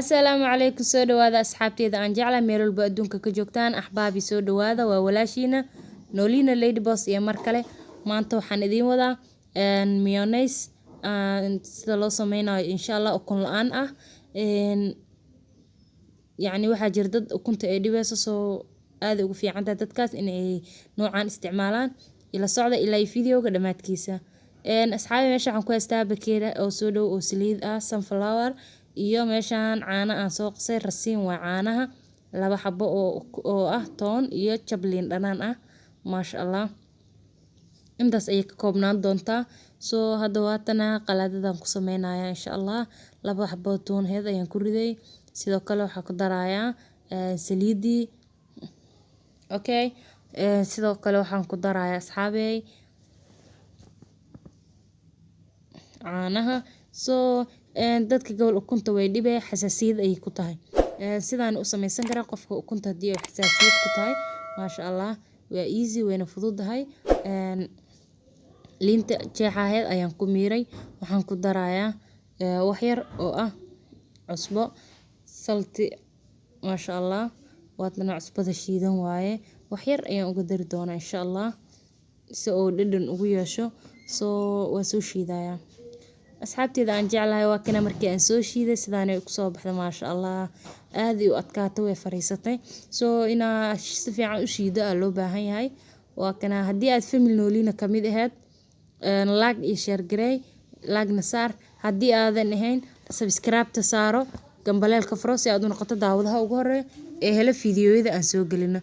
السلام عليكم soo dhawaada asxaabteeda aan jeclahay meel walba adduunka ka joogtaan axbaabi soo dhawaada waa walaashiina Nolina Lady Boss iyo mar kale maanta waxaan idiin wadaa mayonnaise sida loo sameynayo insha Allah ukun la'aan ah yani waxa jir dad ukunta ay dhibayso soo aad ugu fiican tahay dadkaas in ay noocaan isticmaalaan ila socda ilaa videoga dhamaadkiisa asxaabi meesha waxaan ku haystaa bakeera oo soo dhow oo saliid ah sunflower iyo meeshaan caano aan soo qasay rasiin waa caanaha laba xabo oo ah toon iyo jablin dhanaan ah maasha Allah intaas ay ka koobnaan doontaa soo hadda waatana qalaadadan ku sameynaya insha Allah laba xabo toon heed ayaan ku riday sidoo kale waxa ku darayaa saliidi okay sidoo kale waxaan ku darayaa asxaabey caanaha soo dadka gobol ukunta way dhibay xasaasiyad ay ku tahay sidaan u samaysan karaa qofka ukunta hadii ay xasaasiyad ku tahay maasha Allah waa easy wayna fududahay liinta jeexaheed ayaan ku miiray waxaan ku darayaa wax yar oo ah cusbo salti maasha Allah waadna cusbada shiidan waaye wax yar ayaan uga dari doonaa insha Allah si oo dhadhan ugu yeesho soo waa soo shiidaya asxaabteeda aan jeclahay waa kana markii aan soo shiiday sidaan ay ku soo baxday maasha Allah aad u adkaatay way fariisatay soo ina si fiican u shiido loo baahan yahay waa kana hadii aad family Nolina kamid ahayd like iyo share gareey like na saar hadii aadan ahayn subscribe ta saaro gambaleelka furo si aad u noqoto daawadaha ugu horeeya ee hela fiidiyoyada aan soo gelino